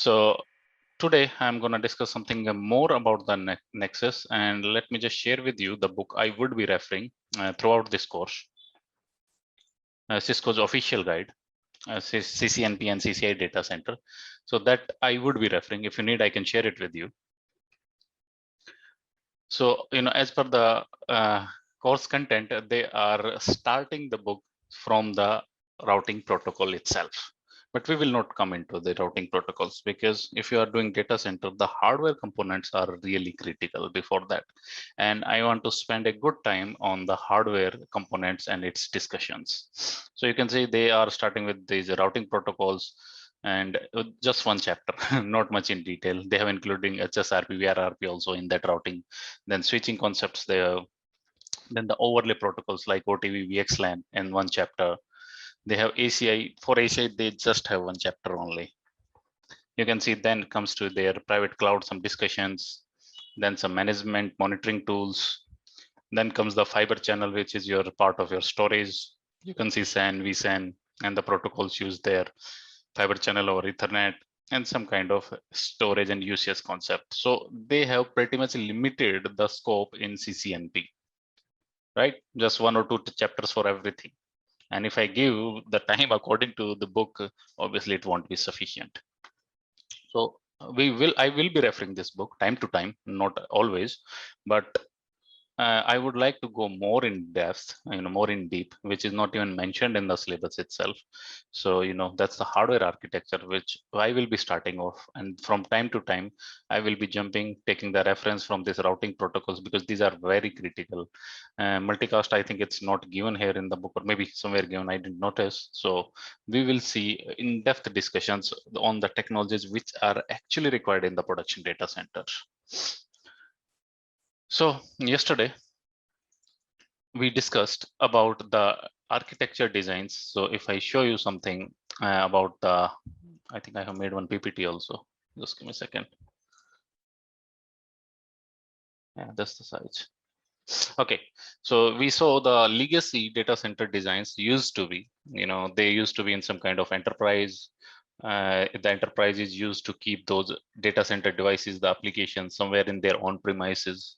So today I'm going to discuss something more about the Nexus, and let me just share with you the book I would be referring throughout this course. Cisco's official guide, CCNP and CCI data center. So that I would be referring. If you need, I can share it with you. So, as per the course content, they are starting the book from the routing protocol itself. But we will not come into the routing protocols because if you are doing data center, the hardware components are really critical before that. And I want to spend a good time on the hardware components and its discussions. So you can see they are starting with these routing protocols and just one chapter, not much in detail. They have including HSRP, VRRP also in that routing, then switching concepts there, then the overlay protocols like OTV, VXLAN in one chapter. They have ACI. For ACI, they just have one chapter only. You can see then comes to their private cloud, some discussions, then some management monitoring tools. Then comes the fiber channel, which is your part of your storage. You can see SAN, vSAN, and the protocols used there, fiber channel over Ethernet, and some kind of storage and UCS concept. So they have pretty much limited the scope in CCNP, right? Just one or two chapters for everything. And if I give the time according to the book, obviously it won't be sufficient. So I will be referring this book time to time, not always, but I would like to go more in depth, more in deep, which is not even mentioned in the syllabus itself. So, that's the hardware architecture, which I will be starting off. And from time to time, I will be jumping, taking the reference from these routing protocols, because these are very critical. Multicast, I think it's not given here in the book, or maybe somewhere given, I didn't notice. So we will see in-depth discussions on the technologies which are actually required in the production data center. So yesterday, we discussed about the architecture designs. So if I show you something about I think I have made one PPT also. Just give me a second. Yeah, that's the size. Okay, so we saw the legacy data center designs used to be, they used to be in some kind of enterprise. The enterprise is used to keep those data center devices, the applications somewhere in their own premises.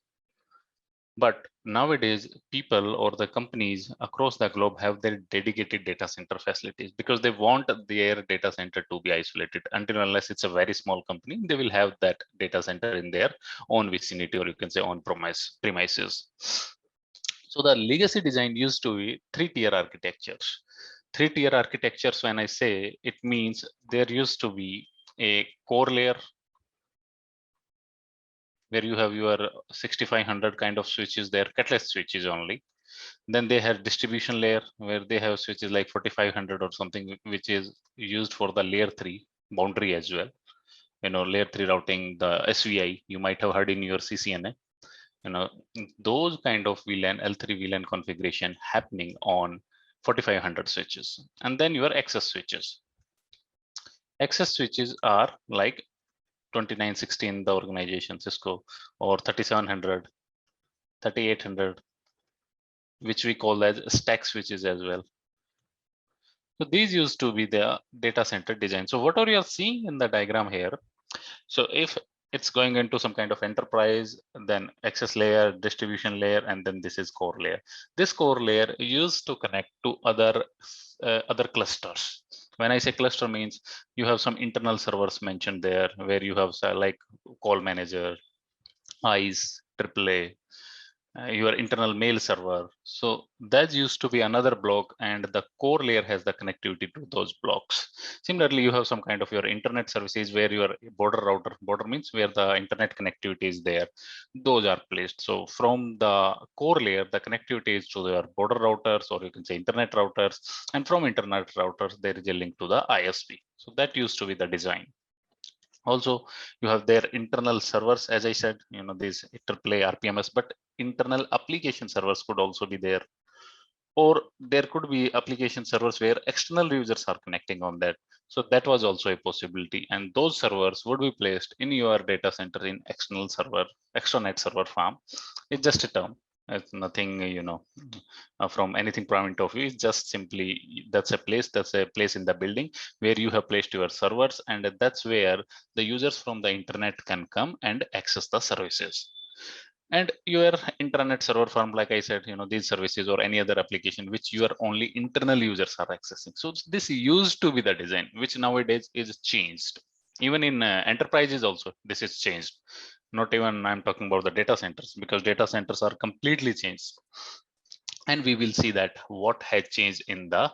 But nowadays, people or the companies across the globe have their dedicated data center facilities because they want their data center to be isolated. Until unless it's a very small company, they will have that data center in their own vicinity, or you can say on premises. So the legacy design used to be three-tier architectures. Three-tier architectures, when I say, it means there used to be a core layer where you have your 6500 kind of switches there, catalyst switches only. Then they have distribution layer where they have switches like 4500 or something, which is used for the layer 3 boundary as well. Layer 3 routing, the SVI, you might have heard in your CCNA. Those kind of VLAN, L3 VLAN configuration happening on 4500 switches. And then your access switches. Access switches are like 2916, the organization Cisco, or 3700, 3800, which we call as stack switches as well. So these used to be the data center design. So what are you seeing in the diagram here? So if it's going into some kind of enterprise, then access layer, distribution layer, and then this is core layer. This core layer used to connect to other clusters. When I say cluster, means you have some internal servers mentioned there, where you have like call manager, ICE, AAA, your internal mail server. So that used to be another block, and the core layer has the connectivity to those blocks. Similarly, you have some kind of your internet services where your border means where the internet connectivity is there. Those are placed. So from the core layer, the connectivity is to your border routers, or you can say internet routers. And from internet routers, there is a link to the ISP. So that used to be the design. Also, you have their internal servers, as I said, these AAA RPMS, but internal application servers could also be there. Or there could be application servers where external users are connecting on that. So that was also a possibility. And those servers would be placed in your data center in external server, extranet server farm. It's just a term. It's nothing, from anything point of view. It's just simply that's a place in the building where you have placed your servers, and that's where the users from the internet can come and access the services. And your internet server farm, like I said, these services or any other application which your only internal users are accessing. So this used to be the design, which nowadays is changed. Even in enterprises also, this is changed. Not even I'm talking about the data centers, because data centers are completely changed. And we will see that what has changed in the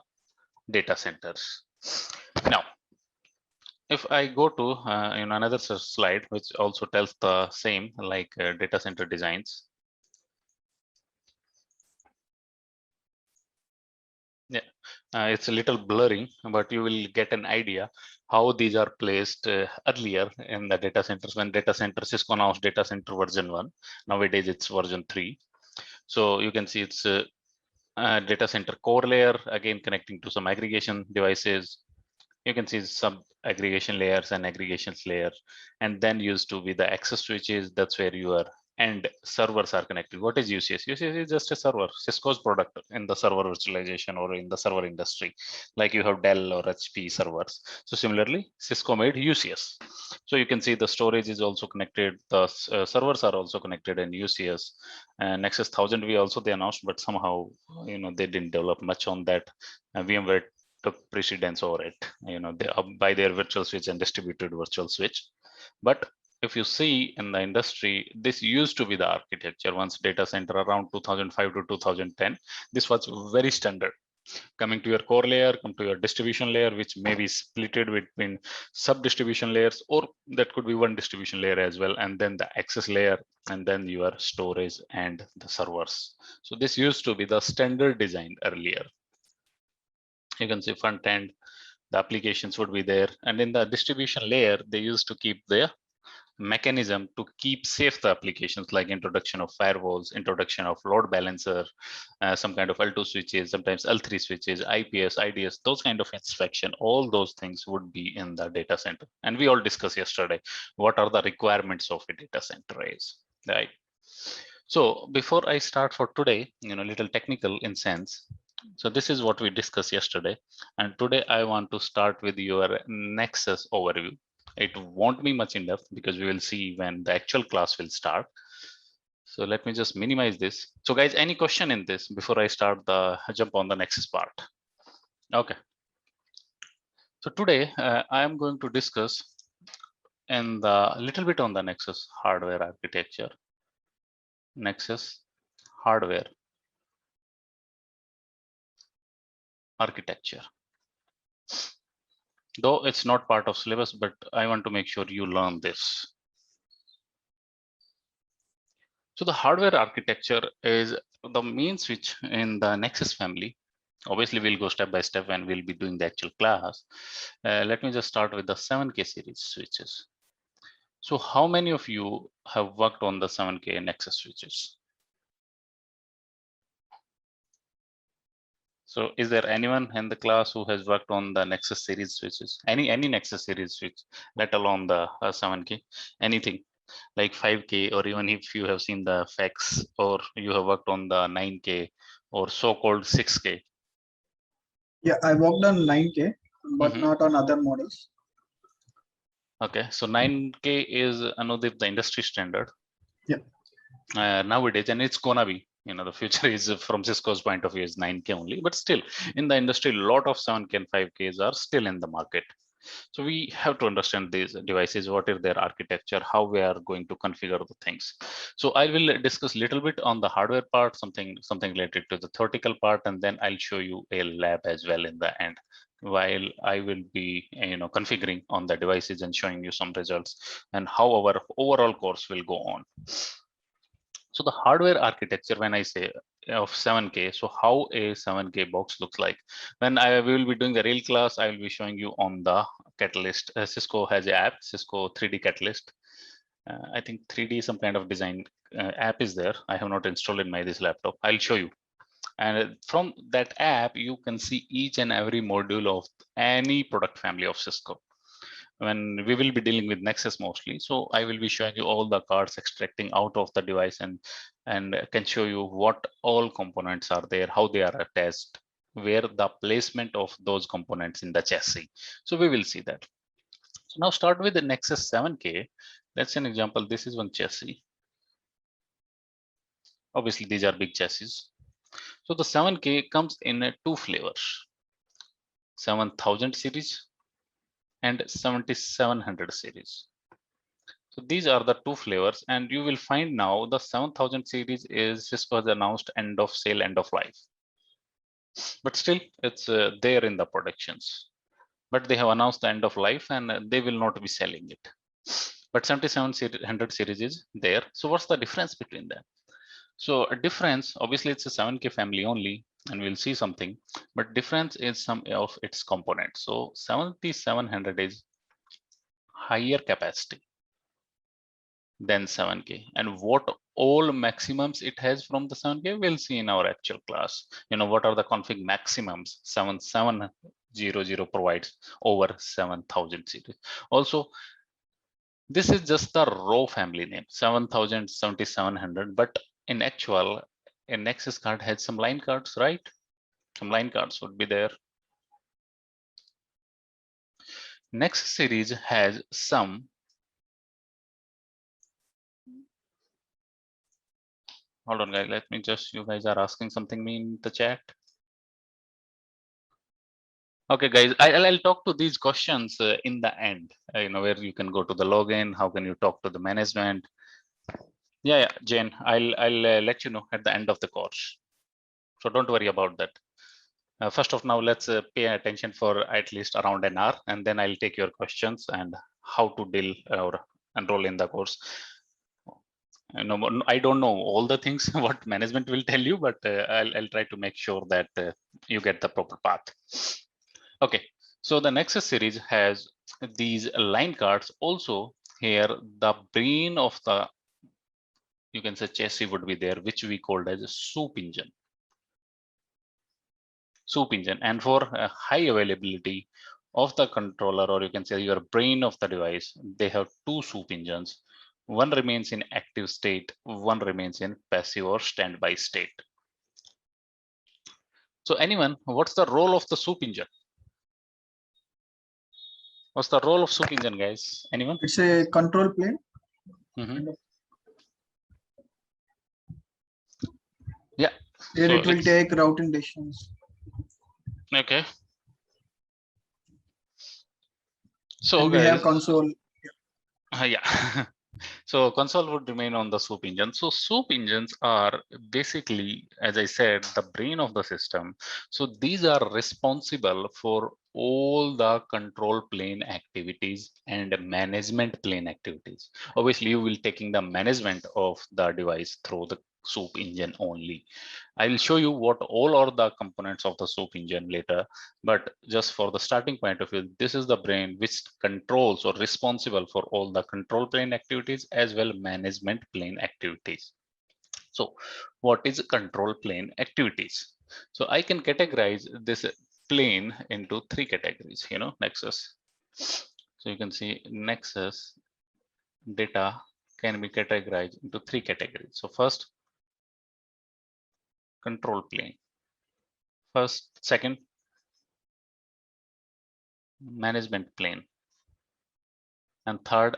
data centers. Now, if I go to another slide, which also tells the same, like data center designs. Yeah, it's a little blurring, but you will get an idea how these are placed earlier in the data centers. When data center, Cisco announced data center version 1, nowadays it's version 3. So you can see it's data center core layer, again connecting to some aggregation devices. You can see some aggregation layers and aggregations layer, and then used to be the access switches. That's where your end servers are connected. What is UCS? UCS is just a server, Cisco's product in the server virtualization or in the server industry. Like you have Dell or HP servers. So similarly, Cisco made UCS. So you can see the storage is also connected. The servers are also connected in UCS. And Nexus 1000 we also they announced, but somehow they didn't develop much on that. VMware took precedence over it, they by their virtual switch and distributed virtual switch. But if you see in the industry, this used to be the architecture once data center around 2005 to 2010. This was very standard. Coming to your core layer, come to your distribution layer, which may be splitted between sub distribution layers, or that could be one distribution layer as well, and then the access layer, and then your storage and the servers. So this used to be the standard design earlier. You can see front end, the applications would be there, and in the distribution layer they used to keep the mechanism to keep safe the applications, like introduction of firewalls, introduction of load balancer, some kind of L2 switches, sometimes L3 switches, IPS, IDS, those kind of inspection. All those things would be in the data center, and we all discussed yesterday what are the requirements of a data center is, right? So before I start for today, little technical in sense. So this is what we discussed yesterday. And today I want to start with your Nexus overview. It won't be much in depth because we will see when the actual class will start. So let me just minimize this. So guys, any question in this before I start the jump on the Nexus part? Okay. So today I am going to discuss in the little bit on the Nexus hardware architecture, Nexus hardware architecture. Though it's not part of syllabus, but I want to make sure you learn this. So the hardware architecture is the main switch in the Nexus family. Obviously, we'll go step by step and we'll be doing the actual class. Let me just start with the 7K series switches. So how many of you have worked on the 7K Nexus switches? So is there anyone in the class who has worked on the Nexus series switches? Any Nexus series switch, let alone the 7K, anything like 5K, or even if you have seen the FX or you have worked on the 9K or so-called 6K? Yeah, I worked on 9K, but not on other models. Okay, so 9K is another the industry standard. Yeah. Nowadays, and it's gonna be, the future is from Cisco's point of view is 9K only, but still in the industry, a lot of 7K and 5Ks are still in the market. So we have to understand these devices, what is their architecture, how we are going to configure the things. So I will discuss a little bit on the hardware part, something related to the theoretical part, and then I'll show you a lab as well in the end, while I will be configuring on the devices and showing you some results and how our overall course will go on. So the hardware architecture, when I say of 7K, so how a 7K box looks like. When I will be doing the real class, I will be showing you on the Catalyst. Cisco has an app, Cisco 3D Catalyst. I think 3D some kind of design app is there. I have not installed in my this laptop. I'll show you. And from that app, you can see each and every module of any product family of Cisco. when we will be dealing with Nexus mostly. So I will be showing you all the cards extracting out of the device and can show you what all components are there, how they are attached, where the placement of those components in the chassis. So we will see that. So now start with the Nexus 7K. That's an example. This is one chassis. Obviously, these are big chassis. So the 7K comes in two flavors, 7000 series and 7700 series. So these are the two flavors, and you will find now the 7000 series is just was announced end of sale, end of life. But still, it's there in the productions. But they have announced the end of life, and they will not be selling it. But 7700 series is there. So what's the difference between them? So a difference, obviously, it's a 7K family only, and we'll see something. But difference is some of its components. So 7700 is higher capacity than 7K, and what all maximums it has from the 7K we'll see in our actual class. What are the config maximums 7700 provides over 7000 series. Also, this is just the raw family name 7000 7700, but in actual a Nexus card has some line cards, right? Some line cards would be there. Nexus series has some hold on guys, let me just, you guys are asking something me in the chat. Okay, guys, I'll talk to these questions in the end, where you can go to the login, how can you talk to the management. Yeah, Jane, I'll let you know at the end of the course. So don't worry about that. First of now, let's pay attention for at least around an hour, and then I'll take your questions and how to deal or enroll in the course. I don't know all the things what management will tell you, but I'll try to make sure that you get the proper path. Okay, so the Nexus series has these line cards. Also here, the brain of the, you can say, chassis would be there, which we called as a soup engine. Soup engine, and for high availability of the controller, or you can say your brain of the device, they have two soup engines. One remains in active state, one remains in passive or standby state. So anyone, what's the role of the soup engine? What's the role of soup engine, guys? Anyone? It's a control plane. Yeah. Here So it will take routing decisions. Okay. So and we have console. Yeah. So console would remain on the soup engine. So soup engines are basically, as I said, the brain of the system. So these are responsible for all the control plane activities and management plane activities. Obviously, you will taking the management of the device through the soup engine only. I will show you what all are the components of the soup engine later, but just for the starting point of view, this is the brain which controls or responsible for all the control plane activities as well management plane activities. So what is control plane activities? So I can categorize this plane into three categories, Nexus. So you can see Nexus data can be categorized into three categories. So first, control plane. Second, management plane. And third,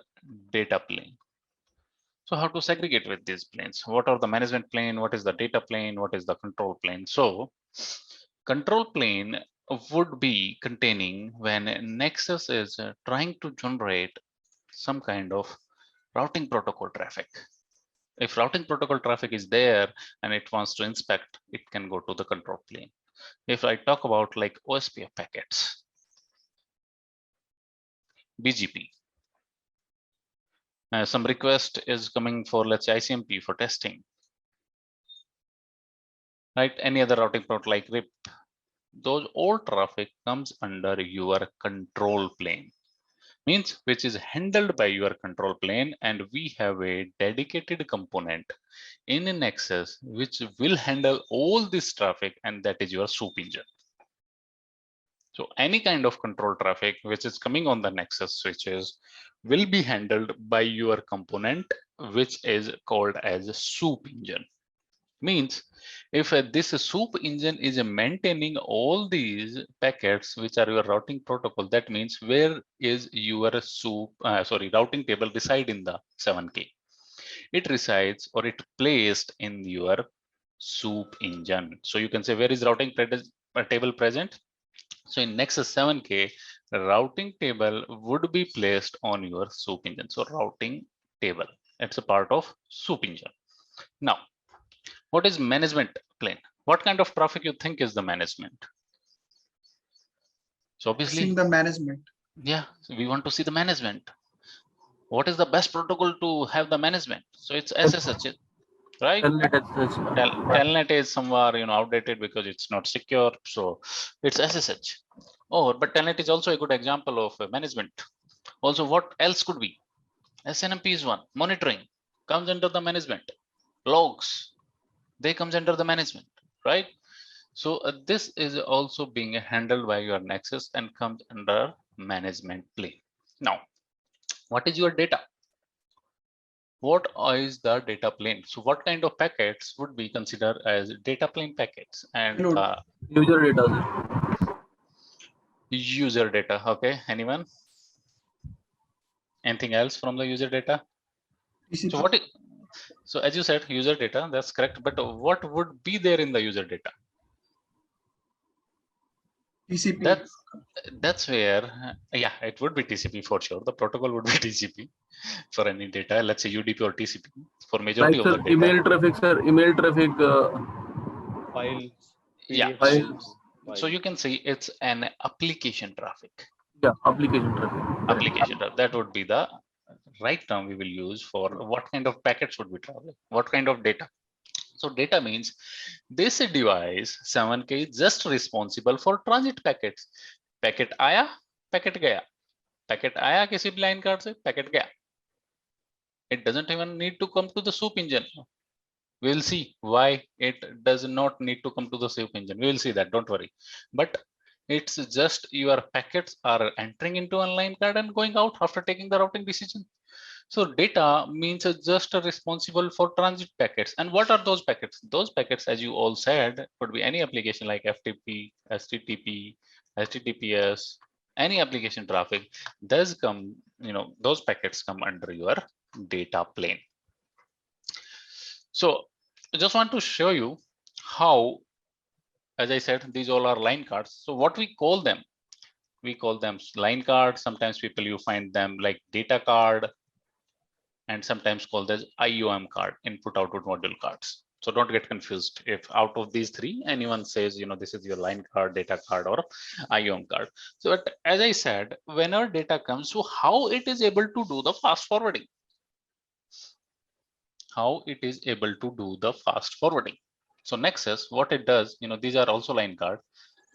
data plane. So how to segregate with these planes? What are the management plane? What is the data plane? What is the control plane? So control plane would be containing when Nexus is trying to generate some kind of routing protocol traffic. If routing protocol traffic is there and it wants to inspect, it can go to the control plane. If I talk about like OSPF packets, BGP, some request is coming for, let's say, ICMP for testing, right? Any other routing protocol like RIP, those all traffic comes under your control plane, means which is handled by your control plane, and we have a dedicated component in a Nexus which will handle all this traffic, and that is your soup engine. So any kind of control traffic which is coming on the Nexus switches will be handled by your component, which is called as a soup engine. Means if this soup engine is maintaining all these packets which are your routing protocol, that means where is your routing table reside in the 7K? It resides or it placed in your soup engine. So you can say where is routing table present? So in Nexus 7K, the routing table would be placed on your soup engine. So routing table, it's a part of soup engine. Now, what is management plane? What kind of traffic you think is the management? So obviously, Seeing the management. yeah, so we want to see the management. What is the best protocol to have the management? So it's SSH, right? Telnet is somewhere outdated because it's not secure, so it's SSH. Oh, but Telnet is also a good example of management. Also, what else could be? SNMP is one. Monitoring comes under the management. Logs, they comes under the management, right? So this is also being handled by your Nexus and comes under management plane. Now, what is your data? What is the data plane? So what kind of packets would be considered as data plane packets? And user data. User data. Okay, anyone? Anything else from the user data? TCP. So as you said, user data, that's correct. But what would be there in the user data? TCP. That's where, yeah, it would be TCP for sure. The protocol would be TCP for any data. Let's say UDP or TCP for majority Like of the data. email traffic, sir. Email traffic. Files. Yeah. Files. So you can see it's an application traffic. Yeah, application traffic. Application traffic. That would be the right term we will use for what kind of packets would be traveling, what kind of data. So data means this device 7K is just responsible for transit packets. Packet आया, packet गया, packet आया किसी भी line card से, packet गया. It doesn't even need to come to the soup engine. We'll see why it does not need to come to the soup engine. We will see that, don't worry. But it's just your packets are entering into a line card and going out after taking the routing decision. So data means just responsible for transit packets. And what are those packets? Those packets, as you all said, could be any application like FTP, HTTP, HTTPS, any application traffic does come, those packets come under your data plane. So I just want to show you how, as I said, these all are line cards. So what we call them line cards. Sometimes people, you find them like data card, and sometimes called as IOM card, input output module cards. So don't get confused if out of these three, anyone says, this is your line card, data card, or IOM card. So as I said, when our data comes, so how it is able to do the fast forwarding? How it is able to do the fast forwarding? So Nexus, what it does, these are also line card.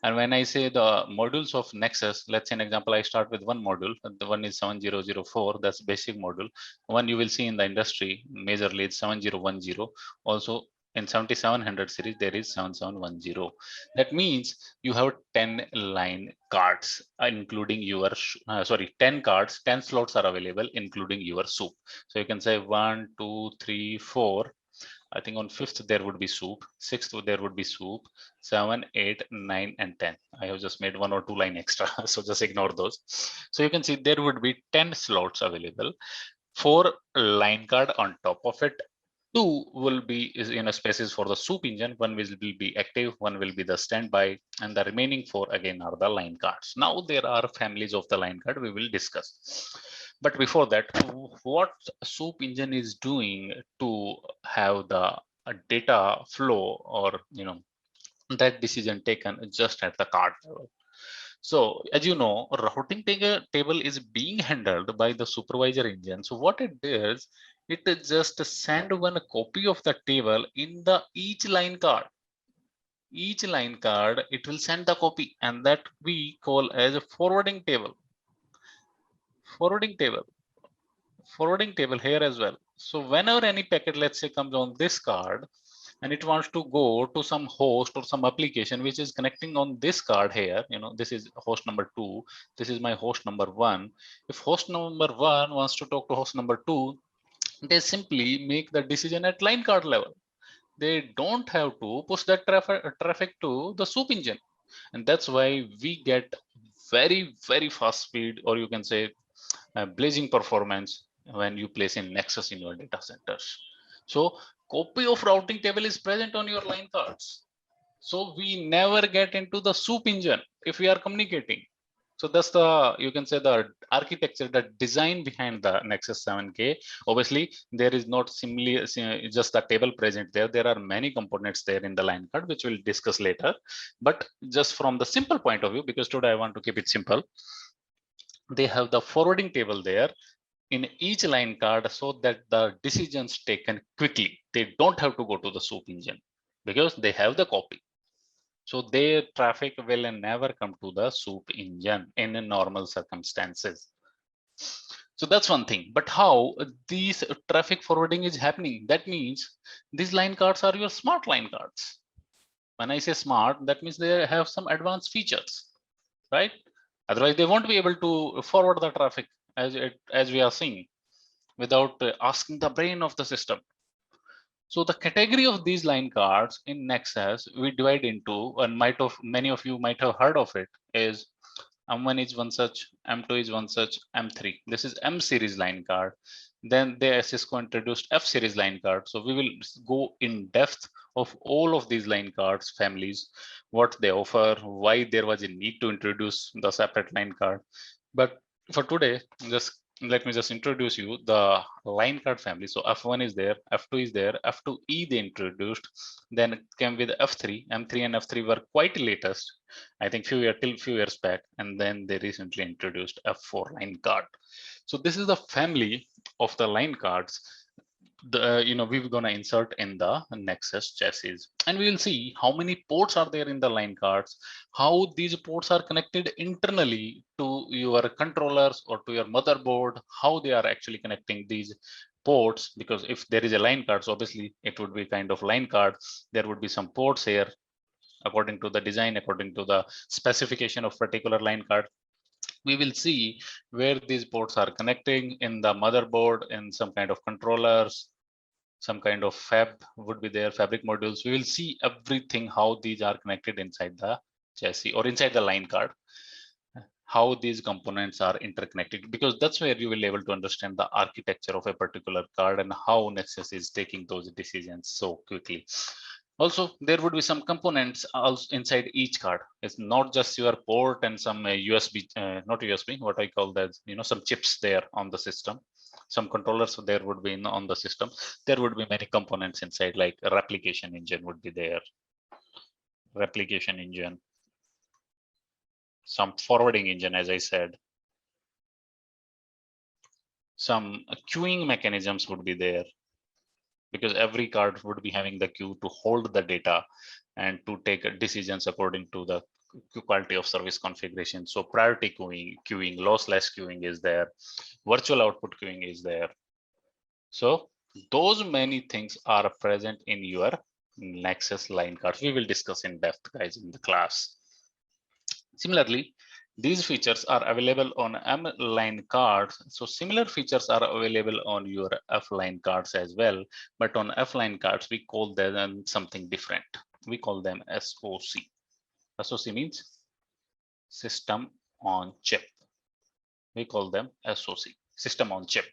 And when I say the modules of Nexus, let's say an example, I start with one module. The one is 7004, that's basic module. One you will see in the industry, majorly it's 7010. Also in 7700 series, there is 7710. That means you have 10 line cards, including your, 10 cards, 10 slots are available, including your soup. So you can say 1, 2, 3, 4. I think on 5th there would be soup, 6th there would be soup, 7, 8, 9, and 10. I have just made 1 or 2 line extra, so just ignore those. So you can see there would be 10 slots available, 4 line card on top of it. 2 will be spaces for the soup engine, 1 will be active, 1 will be the standby, and the remaining 4 again are the line cards. Now there are families of the line card we will discuss. But before that, what soup engine is doing to have the data flow or that decision taken just at the card level? So as you know, routing table is being handled by the supervisor engine. So what it does, it just send one copy of the table in the each line card. Each line card, it will send the copy, and that we call as a forwarding table. Forwarding table here as well. So whenever any packet, let's say, comes on this card, and it wants to go to some host or some application which is connecting on this card here. This is host number 2, this is my host number 1. If host number 1 wants to talk to host number 2, they simply make the decision at line card level. They don't have to push that traffic to the soup engine, and that's why we get very, very fast speed, or you can say blazing performance when you place in Nexus in your data centers. So copy of routing table is present on your line cards. So we never get into the soup engine if we are communicating. So that's the, you can say, the architecture, the design behind the Nexus 7K. Obviously, there is not simply just the table present there. There are many components there in the line card, which we'll discuss later. But just from the simple point of view, because today I want to keep it simple, they have the forwarding table there in each line card so that the decisions taken quickly. They don't have to go to the soup engine because they have the copy. So their traffic will never come to the soup engine in normal circumstances. So that's one thing. But how these traffic forwarding is happening? That means these line cards are your smart line cards. When I say smart, that means they have some advanced features, right? Otherwise, they won't be able to forward the traffic as we are seeing without asking the brain of the system. So the category of these line cards in Nexus, we divide into, and many of you might have heard of it, is M1 is one such, M2 is one such, M3. This is M series line card. Then Cisco introduced F series line card. So we will go in depth of all of these line cards families, what they offer, why there was a need to introduce the separate line card. But for today, let me just introduce you the line card family. So F1 is there, F2 is there, F2E they introduced, then it came with F3, M3 and F3 were quite latest, I think few years back, and then they recently introduced F4 line card. So this is the family of the line cards we're going to insert in the Nexus chassis, and we will see how many ports are there in the line cards, how these ports are connected internally to your controllers or to your motherboard, how they are actually connecting these ports, because if there is a line card, so obviously it would be kind of line card, there would be some ports here according to the design, according to the specification of particular line card. We will see where these ports are connecting in the motherboard, in some kind of controllers, some kind of fab would be there, fabric modules. We will see everything, how these are connected inside the chassis or inside the line card, how these components are interconnected, because that's where you will be able to understand the architecture of a particular card and how Nexus is taking those decisions so quickly. Also, there would be some components also inside each card. It's not just your port and some USB, not USB, what I call that, some chips there on the system. Some controllers there would be on the system. There would be many components inside, like a replication engine would be there. Replication engine. Some forwarding engine, as I said. Some queuing mechanisms would be there, because every card would be having the queue to hold the data and to take decisions according to the quality of service configuration. So priority queuing, lossless queuing is there, virtual output queuing is there. So those many things are present in your Nexus line cards. We will discuss in depth, guys, in the class. Similarly, these features are available on M line cards. So similar features are available on your F line cards as well. But on F line cards, we call them something different. We call them SoC. SoC means system on chip. We call them SoC, system on chip.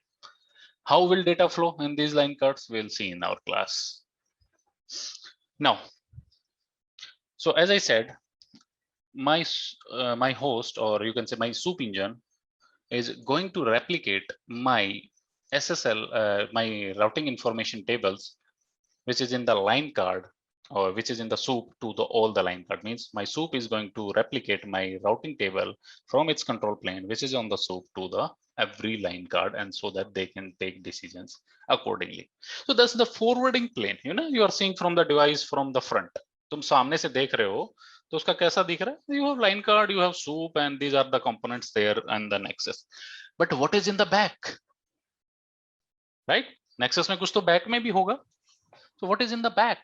How will data flow in these line cards? We'll see in our class. Now, so as I said, my host, or you can say my soup engine, is going to replicate my SSL, my routing information tables, which is in the line card, or which is in the soup to all the line card. Means my soup is going to replicate my routing table from its control plane, which is on the soup, to the every line card, and so that they can take decisions accordingly. So that's the forwarding plane. You are seeing from the device from the front. तुम सामने से देख रहे हो तो उसका कैसा दिख रहा है? You have line card, you have soup, and these are the components there and the Nexus. But what is in the back? Right? Nexus में कुछ तो back में भी होगा. So what is in the back?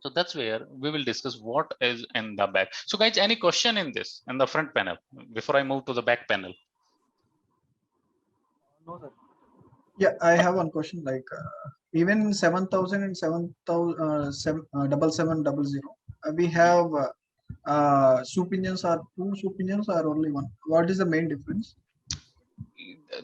So that's where we will discuss what is in the back. So guys, any question in this, in the front panel, before I move to the back panel? No, sir. Yeah, I have one question. Like even 7,000 and 7,700, we have soup engines or two soup engines or only one. What is the main difference?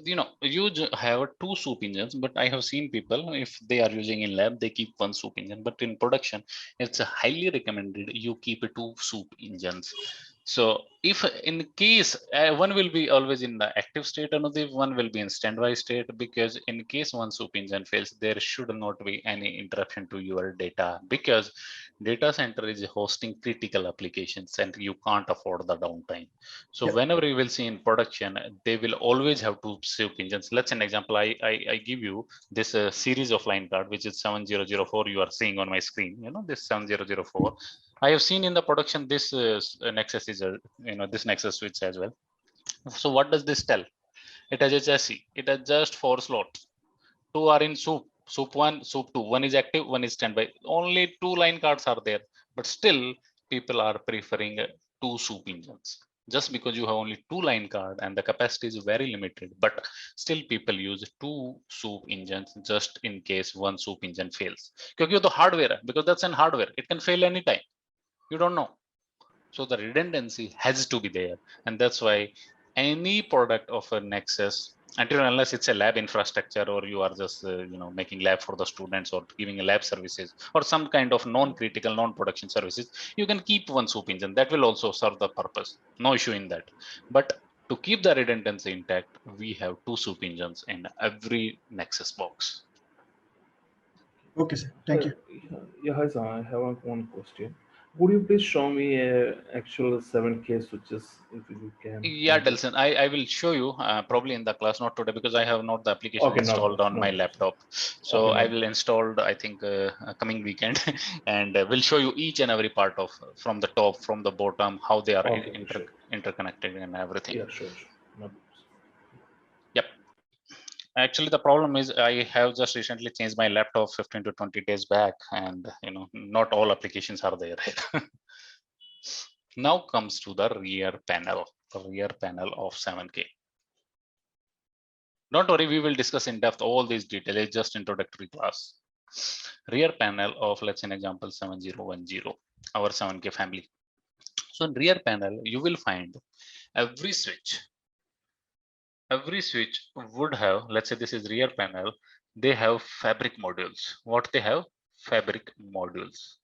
You know, you have two soup engines, but I have seen people, if they are using in lab, they keep one soup engine, but in production, it's highly recommended you keep two soup engines. So if in case one will be always in the active state, another one will be in standby state, because in case one soup engine fails, there should not be any interruption to your data, because data center is hosting critical applications and you can't afford the downtime. So Yeah. whenever you will see in production, they will always have two soup engines. Let's an example. I give you this series of line card, which is 7004. You are seeing on my screen. You know this 7004. I have seen in the production this Nexus is this Nexus switch as well. So what does this tell? It has a chassis. It has just 4 slots. 2 are in soup. Soup 1, soup 2. One is active, one is standby. Only 2 line cards are there, but still people are preferring 2 soup engines. Just because you have only 2 line card and the capacity is very limited, but still people use 2 soup engines just in case one soup engine fails. Because the hardware, because that's an hardware, it can fail anytime. You don't know. So the redundancy has to be there, and that's why any product of a Nexus, until unless it's a lab infrastructure or you are just making lab for the students or giving a lab services or some kind of non-critical non-production services, you can keep one soup engine. That will also serve the purpose. No issue in that. But to keep the redundancy intact, we have 2 soup engines in every Nexus box. Okay, sir. Thank you. Yeah, hi, sir. I have one question. Would you please show me actual 7K switches if you can? Yeah, Delson, I will show you probably in the class, not today, because I have not the application Okay, installed on my no. laptop. So Okay, I no. will install, I think, coming weekend, and will show you each and every part of from the top, from the bottom, how they are Okay, sure. interconnected and everything. Yeah, sure. No. Yep. Actually, the problem is I have just recently changed my laptop 15 to 20 days back, and not all applications are there. Now comes to the rear panel of 7K. Don't worry, we will discuss in depth all these details. It's just introductory class. Rear panel of, let's say, an example 7010, our 7K family. So in rear panel, you will find every switch would have, let's say this is rear panel, they have fabric modules. What they have? Fabric modules.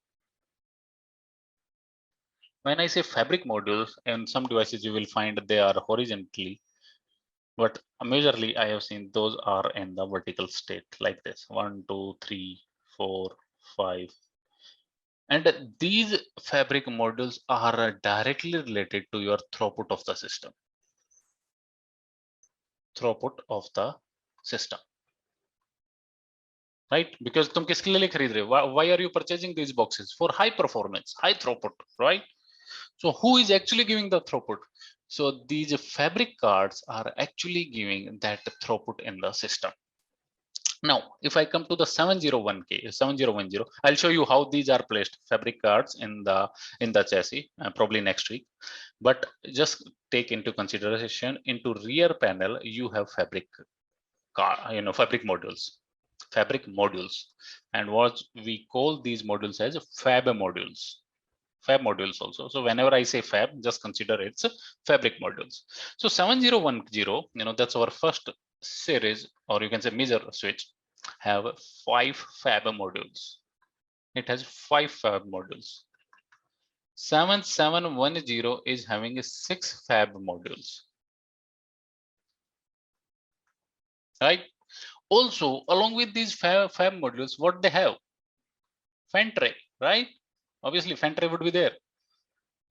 When I say fabric modules, in some devices you will find they are horizontally, but majorly I have seen those are in the vertical state like this: 1, 2, 3, 4, 5. And these fabric modules are directly related to your throughput of the system. Right? Because तुम किसके लिए खरीद रहे हो? Why are you purchasing these boxes? For high performance, high throughput, right? So who is actually giving the throughput? So these fabric cards are actually giving that throughput in the system. Now, if I come to the 701K, 7010, I'll show you how these are placed, fabric cards in the chassis, probably next week. But just take into consideration, into rear panel, you have fabric modules. And what we call these modules as fab modules also. So whenever I say fab, just consider it's fabric modules. So 7010, that's our first series, or you can say major switch, have 5 fab modules. It has 5 fab modules. 7710 is having 6 fab modules. Right? Also, along with these fab modules, what they have? Fan tray, right? Obviously, fan tray would be there.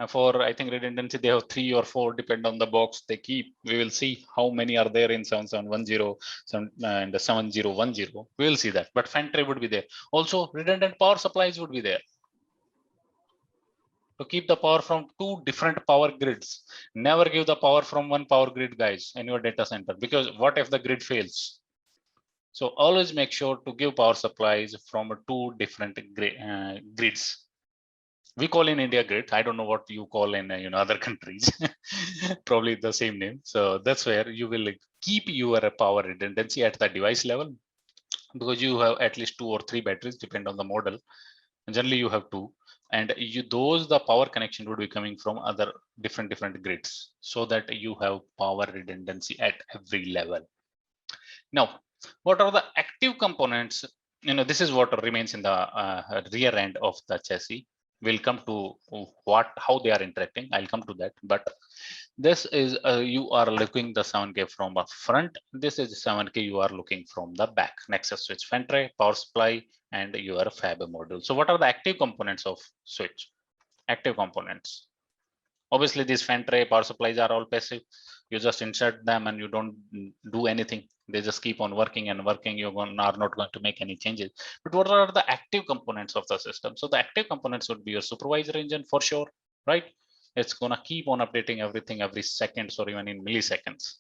For, I think, redundancy, they have 3 or 4, depend on the box they keep. We will see how many are there in 7710 and 7010. We will see that. But fan tray would be there. Also, redundant power supplies would be there to keep the power from 2 different power grids. Never give the power from one power grid, guys, in your data center, because what if the grid fails? So always make sure to give power supplies from 2 different grids. We call in India grids. I don't know what you call in other countries. Probably the same name. So that's where you will keep your power redundancy at the device level, because you have at least 2 or 3 batteries, depend on the model. And generally you have 2, and the power connection would be coming from other different grids, so that you have power redundancy at every level. Now, what are the active components? This is what remains in the rear end of the chassis. We'll come to how they are interacting. I'll come to that. But this is you are looking the 7K from a front. This is 7K you are looking from the back. Nexus switch, fan tray, power supply, and your fab module. So what are the active components of switch? Active components. Obviously, these fan tray, power supplies are all passive. You just insert them and you don't do anything. They just keep on working and working. You are not going to make any changes. But what are the active components of the system? So the active components would be your supervisor engine for sure, right? It's gonna keep on updating everything every seconds or even in milliseconds.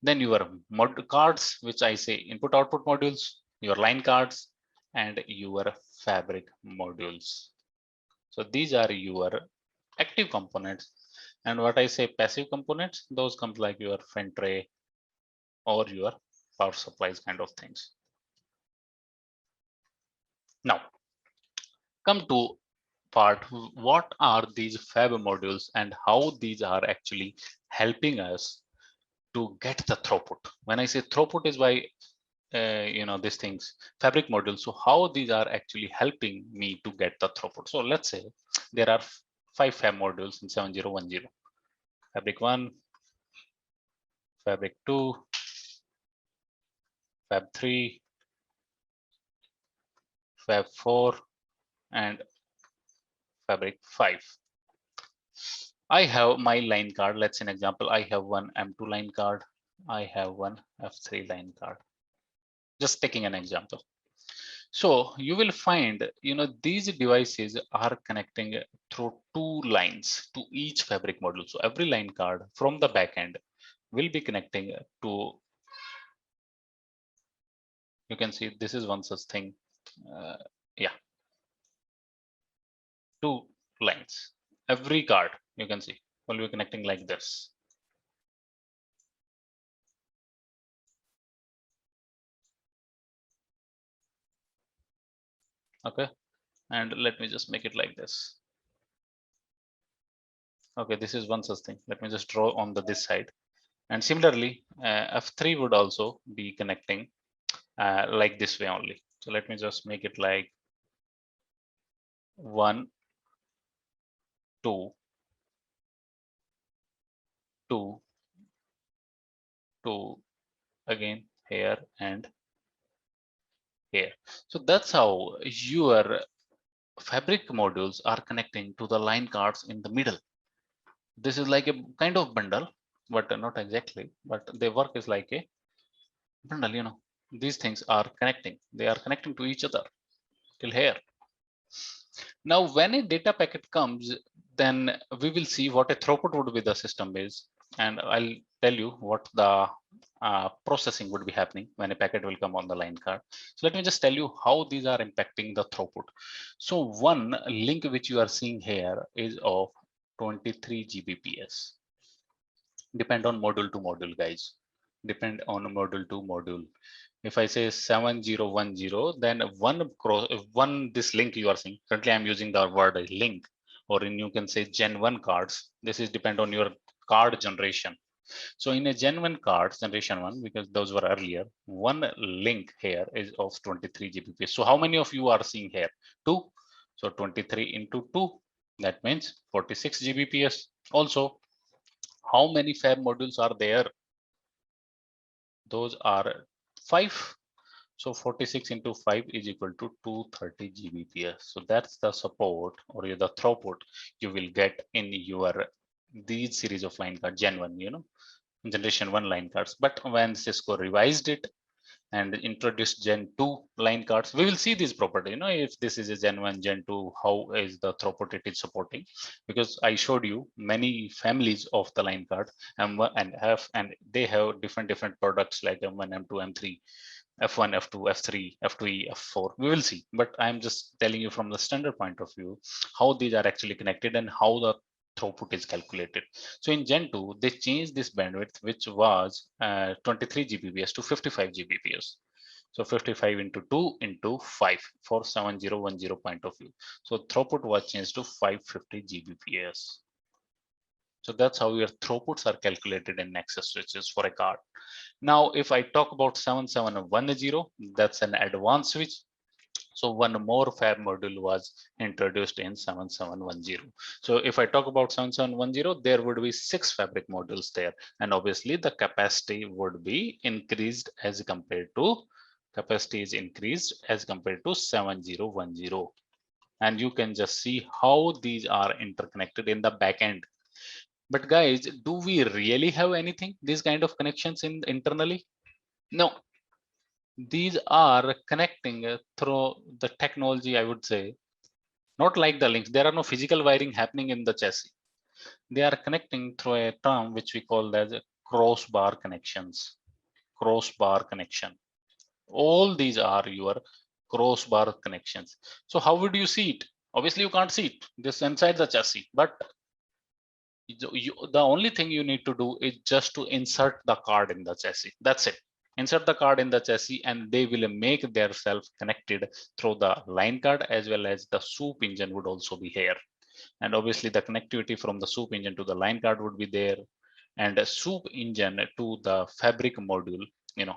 Then your mod cards, which I say input output modules, your line cards, and your fabric modules. So these are your active components. And what I say passive components, those comes like your fan tray or your power supplies kind of things. Now, come to part, what are these fab modules and how these are actually helping us to get the throughput. When I say throughput is by these things, fabric modules. So how these are actually helping me to get the throughput. So let's say there are 5 fab modules in 7010. Fabric 1, fabric 2, fab 3, fab 4, and fabric 5. I have my line card. Let's say an example. I have one M2 line card. I have one F3 line card. Just taking an example. So you will find, these devices are connecting through 2 lines to each fabric module. So every line card from the back end will be connecting to, you can see this is one such thing. Yeah, 2 lines. Every card you can see will be connecting like this. Okay, and let me just make it like this. Okay, this is one such thing. Let me just draw on this side. And similarly, F3 would also be connecting like this way only. So let me just make it like 1, 2, 2, 2, again here and here. So that's how your fabric modules are connecting to the line cards in the middle. This is like a kind of bundle, but not exactly, but they work as like a bundle. These things are connecting. They are connecting to each other till here. Now, when a data packet comes, then we will see what a throughput would be the system is, and I'll tell you what the processing would be happening when a packet will come on the line card. So let me just tell you how these are impacting the throughput. So one link which you are seeing here is of 23 Gbps. Depend on module to module, guys. Depend on module to module. If I say 7010, then one this link you are seeing. Currently, I'm using the word link, or you can say Gen 1 cards. This is depend on your card generation. So in a Gen 1 cards, generation 1, because those were earlier, one link here is of 23 Gbps. So how many of you are seeing here? 2. So 23 into 2, that means 46 Gbps. Also, how many fab modules are there? Those are 5. So 46 into 5 is equal to 230 Gbps. So that's the support or the throughput you will get in your these series of line cards, Gen 1, generation 1 line cards. But when Cisco revised it and introduced Gen 2 line cards, we will see this property. If this is a Gen 1, Gen 2, how is the throughput it is supporting? Because I showed you many families of the line card and they have different products like M1, M2, M3. F1, F2, F3, F2E, F4. We will see, but I'm just telling you from the standard point of view how these are actually connected and how the throughput is calculated. So in Gen 2, they changed this bandwidth, which was 23 Gbps to 55 Gbps. So 55 into 2 into 5 for 7010 point of view. So throughput was changed to 550 Gbps. So that's how your throughputs are calculated in Nexus switches for a card. Now, if I talk about 7710, that's an advanced switch. So one more fab module was introduced in 7710. So if I talk about 7710, there would be 6 fabric modules there. And obviously the capacity would be increased as compared to, capacity is increased as compared to 7010. And you can just see how these are interconnected in the back end. But guys, do we really have anything, these kind of connections in internally? No. These are connecting through the technology, I would say, not like the links. There are no physical wiring happening in the chassis. They are connecting through a term which we call as crossbar connections. Crossbar connection. All these are your crossbar connections. So how would you see it? Obviously, you can't see it. This inside the chassis, but the only thing you need to do is just to insert the card in the chassis. That's it. Insert the card in the chassis and they will make their self connected through the line card, as well as the soup engine would also be here. And obviously the connectivity from the soup engine to the line card would be there, and a soup engine to the fabric module,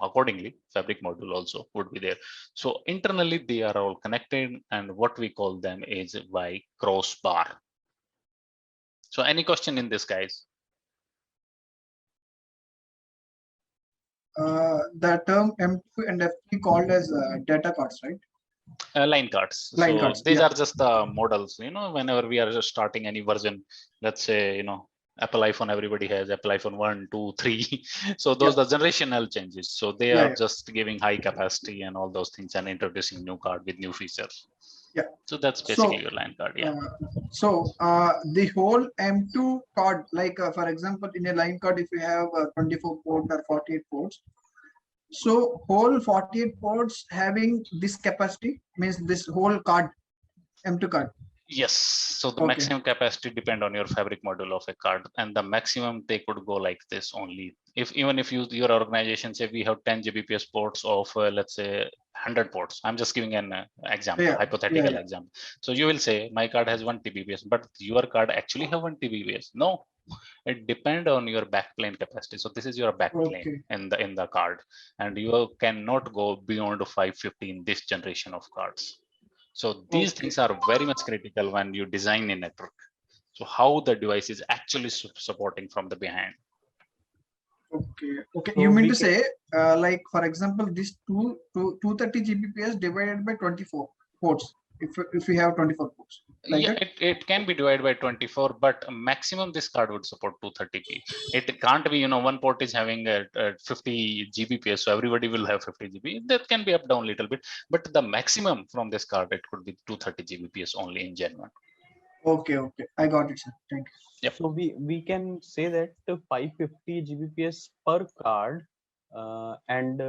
accordingly fabric module also would be there. So internally they are all connected, and what we call them is by crossbar. So any question in this, guys? The term M2 and F3 called as data cards, right? Line cards. Line So cards, these yeah. are just the models, whenever we are just starting any version, let's say, Apple iPhone, everybody has Apple iPhone 1, 2, 3. So those are generational changes. So they Yeah, are yeah. just giving high capacity and all those things and introducing new card with new features. Yeah. So that's basically your line card. Yeah. The whole M2 card, like for example, in a line card, if you have 24 ports or 48 ports, so whole 48 ports having this capacity means this whole card, M2 card. Yes. So the Okay. maximum capacity depend on your fabric module of a card, and the maximum they could go like this only. Even if your organization say we have 10 Gbps ports of let's say 100 ports. I'm just giving an example, Yeah, hypothetical yeah. example. So you will say my card has 1 Tbps, but your card actually have 1 Tbps. No, it depend on your backplane capacity. So this is your backplane Okay. in the card, and you cannot go beyond 550 in this generation of cards. So these things are very much critical when you design a network. So how the device is actually supporting from the behind. Okay. So You mean we to say, like for example, this 230 Gbps divided by 24 ports. If we have 24 ports, like Yeah, that? it can be divided by 24, but maximum this card would support 230p. It can't be, one port is having a 50 Gbps, so everybody will have 50 GB. That can be up down a little bit, but the maximum from this card, it could be 230 Gbps only in Gen 1. Okay. I got it, sir. Thank you. Yep. So we can say that 550 Gbps per card and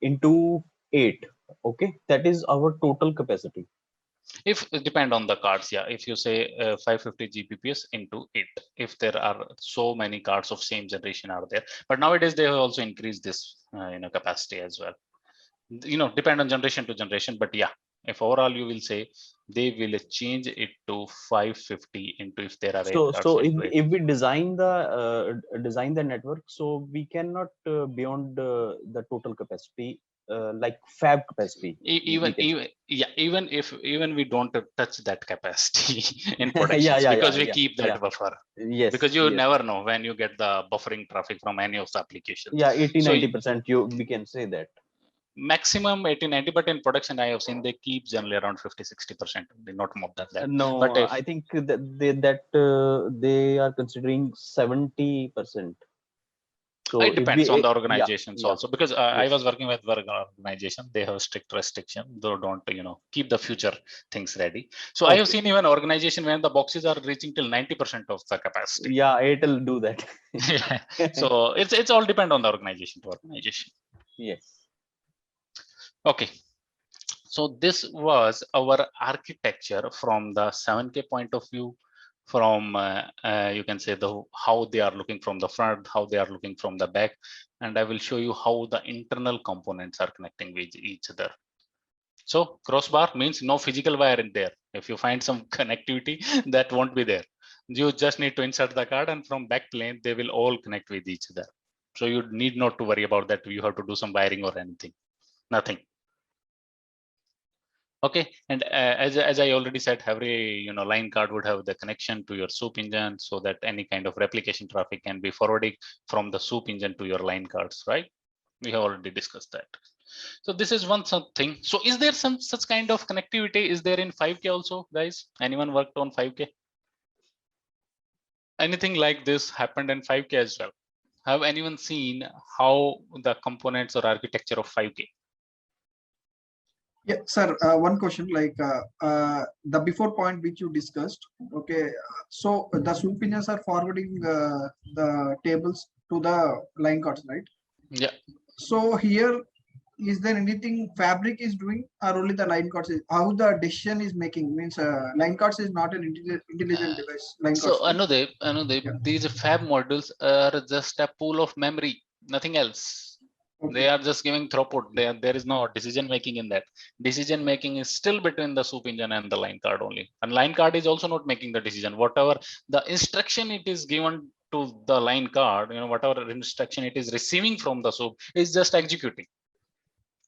into 8. Okay, that is our total capacity. If it depend on the cards, yeah. If you say 550 Gbps into 8, if there are so many cards of same generation are there, but nowadays they have also increased this capacity as well. Depend on generation to generation, but yeah, if overall you will say they will change it to 550 into, if there are 8 cards. So if we design the network, so we cannot beyond the total capacity, like fab capacity. even if we don't touch that capacity in production, because we keep that buffer. Yes, because you yes. never know when you get the buffering traffic from any of the applications. Yeah, 80-90% So we can say that. Maximum 80-90, but in production I have seen they keep generally around 50-60%, not more than that. No, But if I think that they are considering 70%. So it depends on the yeah, organizations also, because I yes. was working with one organization. They have strict restriction. They don't keep the future things ready. So I have seen even organization when the boxes are reaching till 90% of the capacity. Yeah, it will do that. Yeah. So it's all depend on the organization to organization. Yes. Okay. So this was our architecture from the 7K point of view, from you can say the how they are looking from the front, how they are looking from the back, and I will show you how the internal components are connecting with each other. So crossbar means no physical wire in there. If you find some connectivity, that won't be there. You just need to insert the card, and from back plane they will all connect with each other. So you need not to worry about that. You have to do some wiring or anything. Nothing. Okay, and as I already said, every line card would have the connection to your soup engine, so that any kind of replication traffic can be forwarded from the soup engine to your line cards, right? We have already discussed that. So this is one thing. So is there some such kind of connectivity? Is there in 5K also, guys? Anyone worked on 5K? Anything like this happened in 5K as well? Have anyone seen how the components or architecture of 5K? Yeah, sir. One question, like the before point which you discussed. Okay, so the soup engines are forwarding the tables to the line cards, right? Yeah. So here, is there anything Fabric is doing, or only the line cards? How the decision is making means line cards is not an intelligent device. Line So cards, right? Anudev, Yeah. these fab modules are just a pool of memory, nothing else. They Okay. are just giving throughput. There is no decision making in that. Decision making is still between the soup engine and the line card only. And line card is also not making the decision. Whatever the instruction it is given to the line card, whatever instruction it is receiving from the soup is just executing.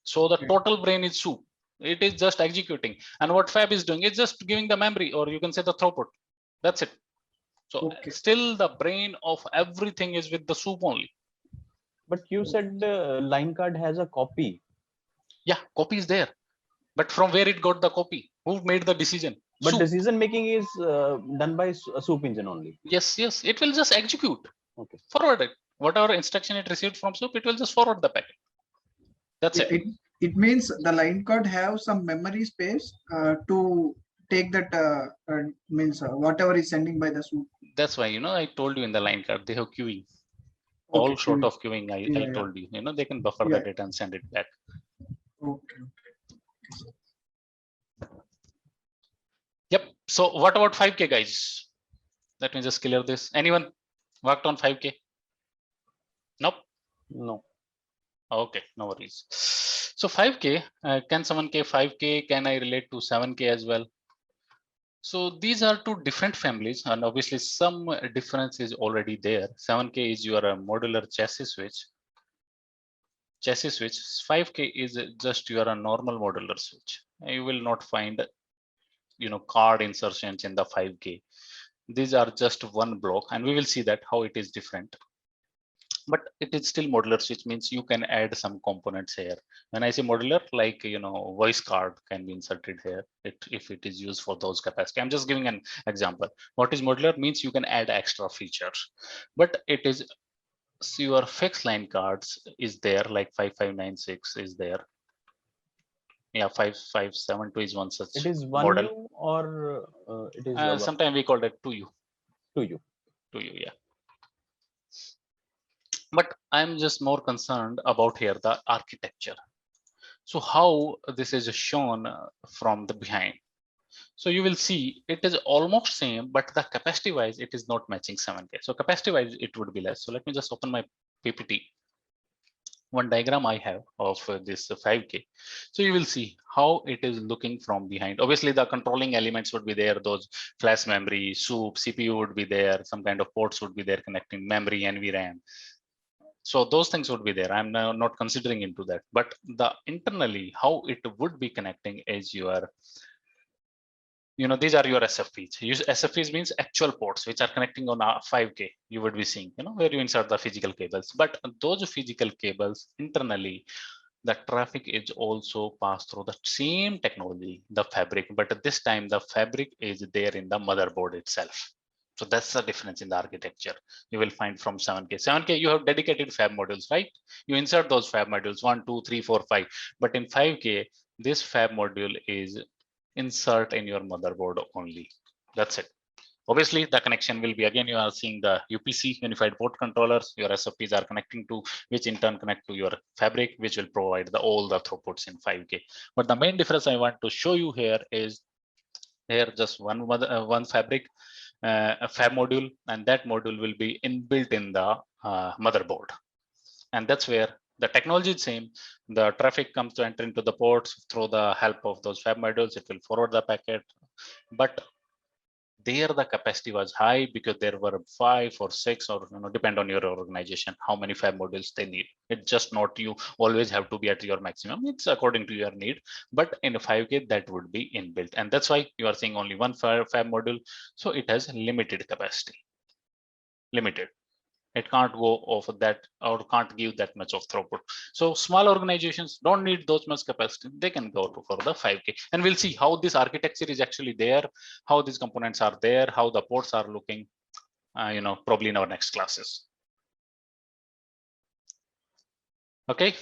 So the Okay. total brain is soup. It is just executing. And what fab is doing is just giving the memory, or you can say the throughput. That's it. So Okay. still the brain of everything is with the soup only. But you said the line card has a copy. Yeah, copy is there. But from where it got the copy? Who made the decision? But Soup. decision making is done by a soup engine only. Yes, yes. It will just execute. Okay. Forward it. Whatever instruction it received from soup, it will just forward the packet. That's Yeah, it. it means the line card have some memory space to take that means whatever is sending by the soup. That's why, I told you in the line card, they have queuing. Okay. All short of queuing, I Yeah, told you, they can buffer yeah. the data and send it back. Okay. Yep. So what about 5K, guys? Let me just clear this. Anyone worked on 5K? Nope. No. Okay, no worries. So 5K, can someone K 5K? Can I relate to 7K as well? So these are two different families, and obviously some difference is already there. 7K is your modular chassis switch. 5K is just your normal modular switch. You will not find card insertions in the 5K. These are just one block, and we will see that how it is different. But it is still modular, which means you can add some components here. When I say modular, like voice card can be inserted here if it is used for those capacity. I'm just giving an example. What is modular means you can add extra features, but it is your fixed line cards is there, like 5596 is there. Yeah, 5572 is one such It is model. 1U or it is Sometimes we call it 2U. 2U. 2U, yeah. But I'm just more concerned about here the architecture. So how this is shown from the behind. So you will see it is almost same, but the capacity wise it is not matching 7K. So capacity wise it would be less. So let me just open my PPT. One diagram I have of this 5K. So you will see how it is looking from behind. Obviously the controlling elements would be there. Those flash memory, soup, CPU would be there. Some kind of ports would be there connecting memory, NVRAM. So those things would be there. I'm now not considering into that, but the internally how it would be connecting is your, these are your SFPs. SFPs means actual ports which are connecting on a 5K. You would be seeing, where you insert the physical cables. But those physical cables internally, the traffic is also passed through the same technology, the fabric. But at this time, the fabric is there in the motherboard itself. So that's the difference in the architecture you will find from 7K. 7K, you have dedicated fab modules, right? You insert those fab modules 1, 2, 3, 4, 5. But in 5K, this fab module is insert in your motherboard only. That's it. Obviously, the connection will be, again, you are seeing the UPC, Unified Port Controllers, your SFPs are connecting to, which in turn connect to your fabric, which will provide all the throughputs in 5K. But the main difference I want to show you here is, here just one fabric, a fab module, and that module will be inbuilt in the motherboard. And that's where the technology is same. The traffic comes to enter into the ports through the help of those fab modules. It will forward the packet, but there the capacity was high because there were 5 or 6, or depend on your organization how many fab modules they need. It's just not you always have to be at your maximum. It's according to your need, but in a 5K that would be inbuilt, and that's why you are seeing only one fab module. So it has limited capacity, limited. It can't go over that or can't give that much of throughput. So small organizations don't need those much capacity. They can go to for the 5K, and we'll see how this architecture is actually there, how these components are there, how the ports are looking, probably in our next classes. Okay,